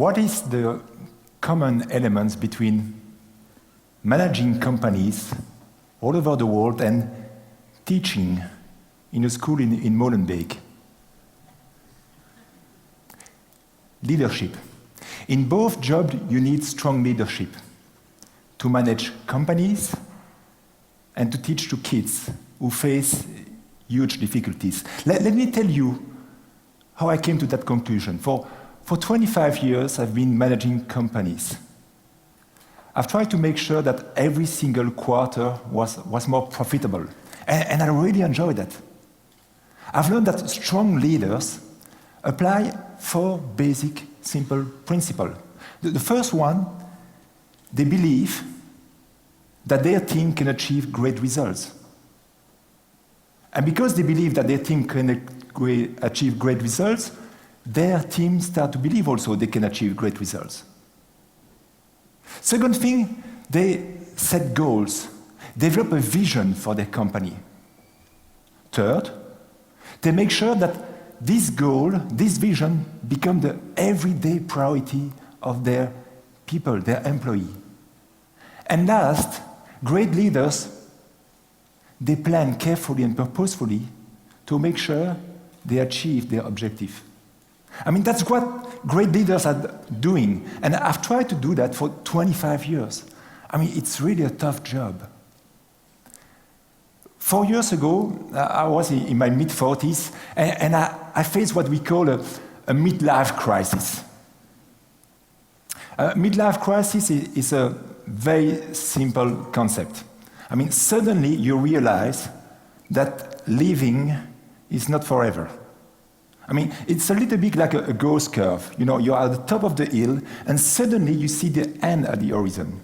what is the common elements between managing companies all over the world and teaching in a school in Molenbeek? Leadership. In both jobs, you need strong leadership to manage companies and to teach to kids who face huge difficulties. Let me tell you how I came to that conclusion. For 25 years, I've been managing companies. I've tried to make sure that every single quarter was more profitable, and I really enjoy that. I've learned that strong leaders apply 4 basic, simple principles. The first one, they believe that their team can achieve great results. And because they believe that their team can achieve great results, their team start to believe also they can achieve great results. Second thing, they set goals, develop a vision for their company. Third, they make sure that this goal, this vision, become the everyday priority of their people, their employee. And last, great leaders, they plan carefully and purposefully to make sure they achieve their objective. I mean, that's what great leaders are doing. And I've tried to do that for 25 years. I mean, it's really a tough job. 4 years ago, I was in my mid-40s, and I faced what we call a midlife crisis. A midlife crisis is a very simple concept. I mean, suddenly you realize that living is not forever. I mean, it's a little bit like a ghost curve. You know, you're at the top of the hill, and suddenly you see the end at the horizon.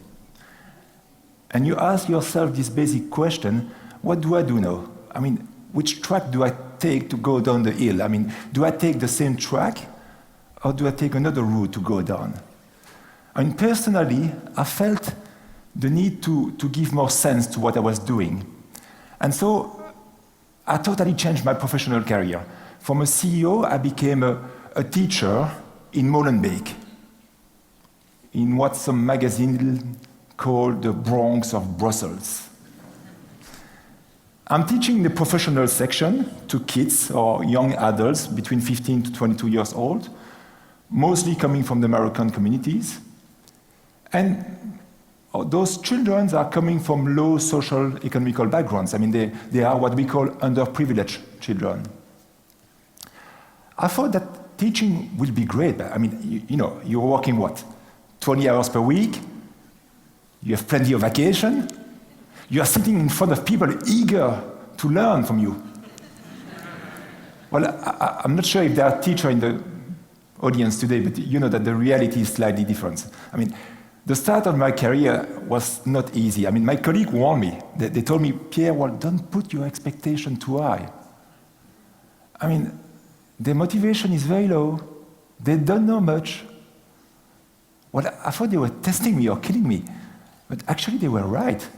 And you ask yourself this basic question, what do I do now? I mean, which track do I take to go down the hill? I mean, do I take the same track, or do I take another route to go down? I mean, personally, I felt the need to give more sense to what I was doing. And so I totally changed my professional career. From a CEO, I became a teacher in Molenbeek, in what some magazine called the Bronx of Brussels. I'm teaching the professional section to kids or young adults between 15 to 22 years old, mostly coming from the Moroccan communities. And those children are coming from low social economical backgrounds. I mean, they are what we call underprivileged children. I thought that teaching will be great. I mean, you know, you're working what? 20 hours per week? You have plenty of vacation? You are sitting in front of people eager to learn from you. Well, I'm not sure if there are teachers in the audience today, but you know that the reality is slightly different. I mean, the start of my career was not easy. I mean, my colleague warned me. They told me, Pierre, well, don't put your expectation too high. I mean, their motivation is very low. They don't know much. Well, I thought they were testing me or killing me, but actually they were right.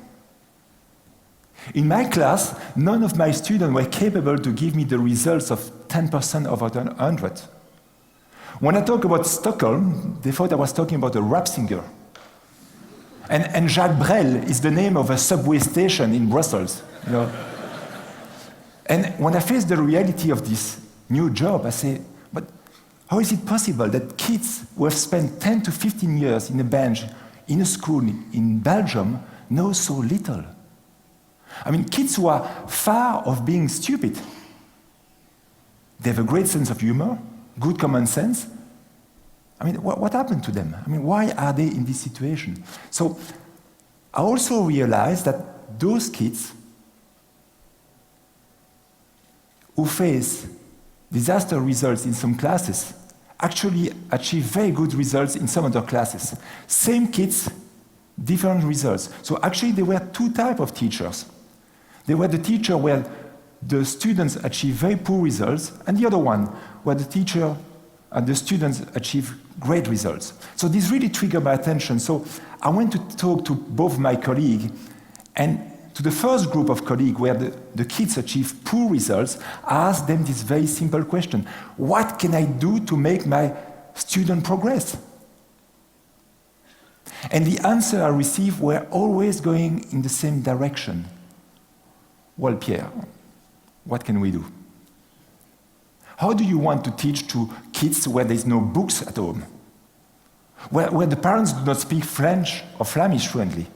In my class, none of my students were capable to give me the results of 10% over 100. When I talk about Stockholm, they thought I was talking about a rap singer. And Jacques Brel is the name of a subway station in Brussels. You know? And when I face the reality of this new job, I say, but how is it possible that kids who have spent 10 to 15 years in a bench in a school in Belgium know so little? I mean, kids who are far of being stupid. They have a great sense of humor, good common sense. I mean, what happened to them? I mean, why are they in this situation? So I also realized that those kids who face disaster results in some classes actually achieve very good results in some other classes. Same kids, different results. So actually there were 2 types of teachers. There were the teacher where the students achieve very poor results, and the other one where the teacher and the students achieve great results. So this really triggered my attention. So I went to talk to both my colleagues, and to the first group of colleagues where the kids achieve poor results, I asked them this very simple question. What can I do to make my student progress? And the answers I received were always going in the same direction. Well, Pierre, what can we do? How do you want to teach to kids where there's no books at home? Where the parents do not speak French or Flemish fluently?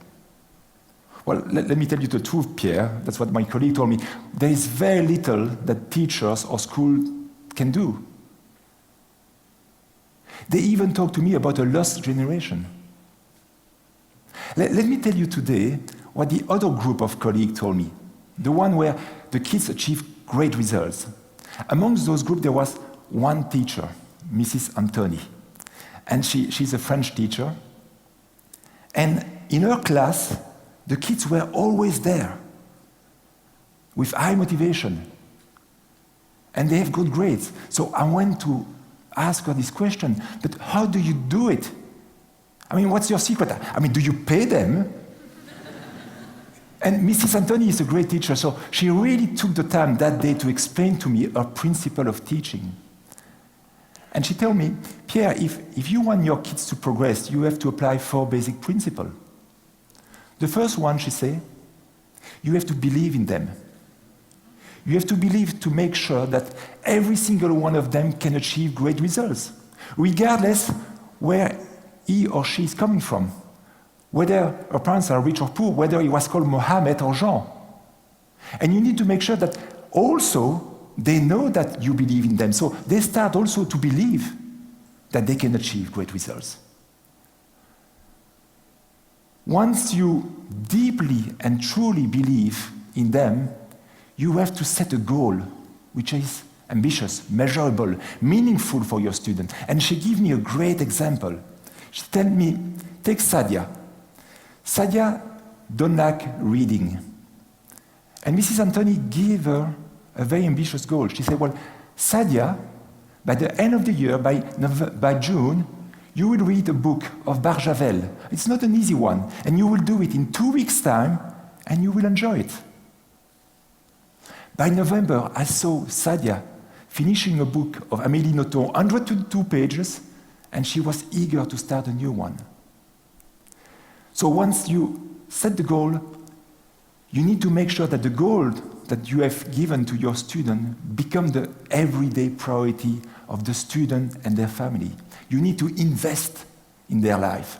Well, let me tell you the truth, Pierre. That's what my colleague told me. There is very little that teachers or school can do. They even talk to me about a lost generation. Let me tell you today what the other group of colleagues told me, the one where the kids achieve great results. Amongst those groups, there was one teacher, Mrs. Anthony. And she's a French teacher. And in her class, the kids were always there with high motivation. And they have good grades. So I went to ask her this question, but how do you do it? I mean, what's your secret? I mean, do you pay them? And Mrs. Anthony is a great teacher, so she really took the time that day to explain to me her principle of teaching. And she told me, Pierre, if you want your kids to progress, you have to apply 4 basic principles. The first one, she said, you have to believe in them. You have to believe to make sure that every single one of them can achieve great results, regardless where he or she is coming from, whether her parents are rich or poor, whether he was called Mohammed or Jean. And you need to make sure that also they know that you believe in them, so they start also to believe that they can achieve great results. Once you deeply and truly believe in them, you have to set a goal which is ambitious, measurable, meaningful for your student. And she gave me a great example. She told me, take Sadia. Sadia don't like reading. And Mrs. Anthony gave her a very ambitious goal. She said, well, Sadia, by the end of the year, by June, you will read a book of Barjavel. It's not an easy one. And you will do it in 2 weeks' time, and you will enjoy it. By November, I saw Sadia finishing a book of Amélie Nothomb, 102 pages, and she was eager to start a new one. So once you set the goal, you need to make sure that the goal that you have given to your student become the everyday priority of the student and their family. You need to invest in their life.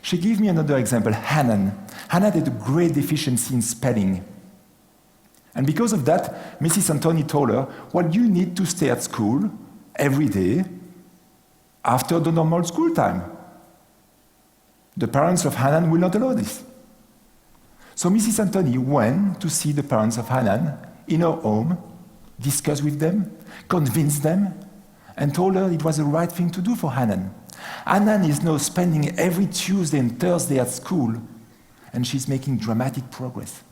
She gave me another example, Hanan. Hanan had a great deficiency in spelling. And because of that, Mrs. Anthony told her, well, you need to stay at school every day after the normal school time. The parents of Hanan will not allow this. So Mrs. Anthony went to see the parents of Hanan in her home, discussed with them, convinced them, and told her it was the right thing to do for Hanan. Hanan is now spending every Tuesday and Thursday at school, and she's making dramatic progress.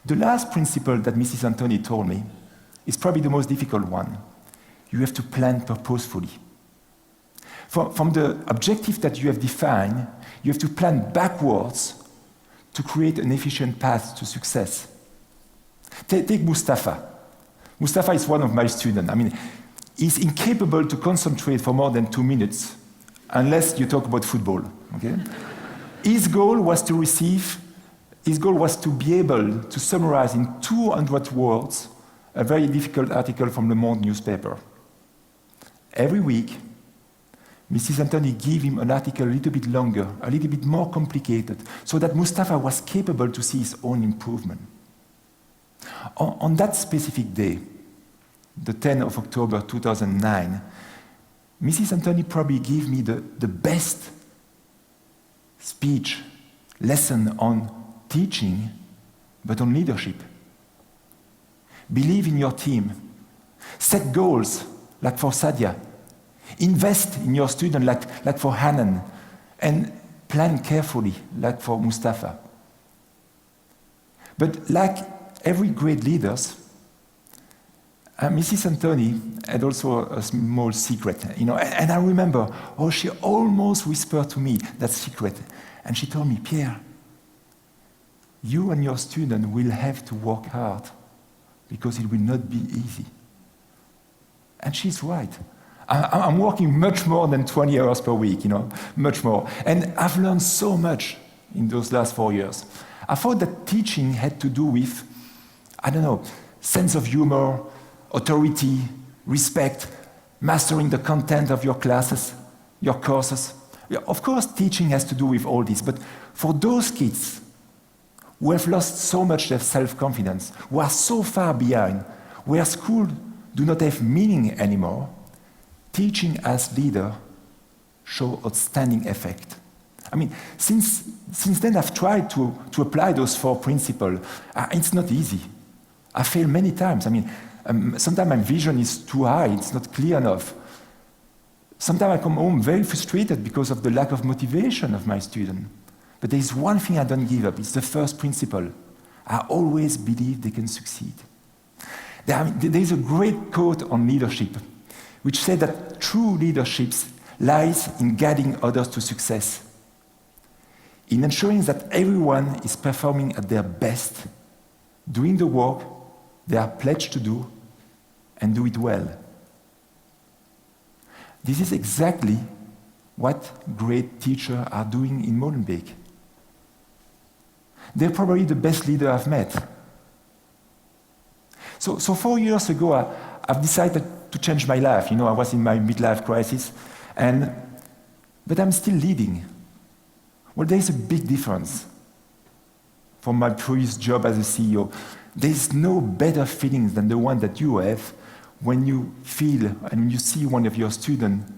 The last principle that Mrs. Anthony told me is probably the most difficult one. You have to plan purposefully. From the objective that you have defined, you have to plan backwards to create an efficient path to success. Take Mustafa. Mustafa is one of my students. I mean, he's incapable to concentrate for more than 2 minutes unless you talk about football. Okay? His goal was to be able to summarize in 200 words a very difficult article from Le Monde newspaper. Every week, Mrs. Anthony gave him an article a little bit longer, a little bit more complicated, so that Mustafa was capable to see his own improvement. On that specific day, the 10th of October 2009, Mrs. Anthony probably gave me the best speech, lesson on teaching, but on leadership. Believe in your team. Set goals, like for Sadia. Invest in your student, like for Hanan. And plan carefully, like for Mustafa. But like every great leaders, Mrs. Anthony had also a small secret, and I remember, she almost whispered to me that secret, and she told me, Pierre, you and your student will have to work hard because it will not be easy. And she's right. I'm working much more than 20 hours per week, much more. And I've learned so much in those last 4 years. I thought that teaching had to do with, sense of humor, authority, respect, mastering the content of your classes, your courses. Yeah, of course, teaching has to do with all this, but for those kids who have lost so much their self-confidence, who are so far behind, where schools do not have meaning anymore, teaching as leader shows outstanding effect. Since then I've tried to apply those 4 principles. It's not easy. I fail many times. Sometimes my vision is too high, it's not clear enough. Sometimes I come home very frustrated because of the lack of motivation of my students. But there is one thing I don't give up, it's the first principle. I always believe they can succeed. There is a great quote on leadership, which said that true leadership lies in guiding others to success, in ensuring that everyone is performing at their best, doing the work they are pledged to do, and do it well. This is exactly what great teachers are doing in Molenbeek. They're probably the best leader I've met. So 4 years ago, I've decided to change my life. I was in my midlife crisis, but I'm still leading. Well, there is a big difference from my previous job as a CEO. There is no better feeling than the one that you have when you feel and you see one of your students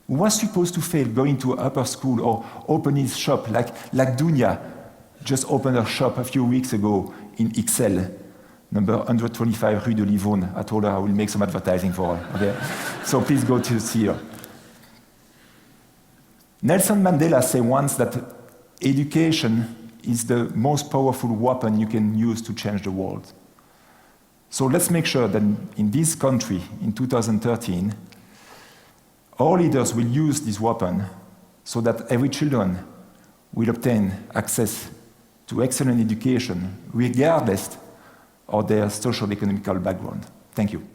who was supposed to fail going to upper school or open his shop, like Dunia just opened her shop a few weeks ago in XL, number 125 Rue de Livourne. I told her I will make some advertising for her. Okay? So please go to see her. Nelson Mandela said once that education is the most powerful weapon you can use to change the world. So let's make sure that in this country, in 2013, all leaders will use this weapon so that every child will obtain access to excellent education, regardless of their social economical background. Thank you.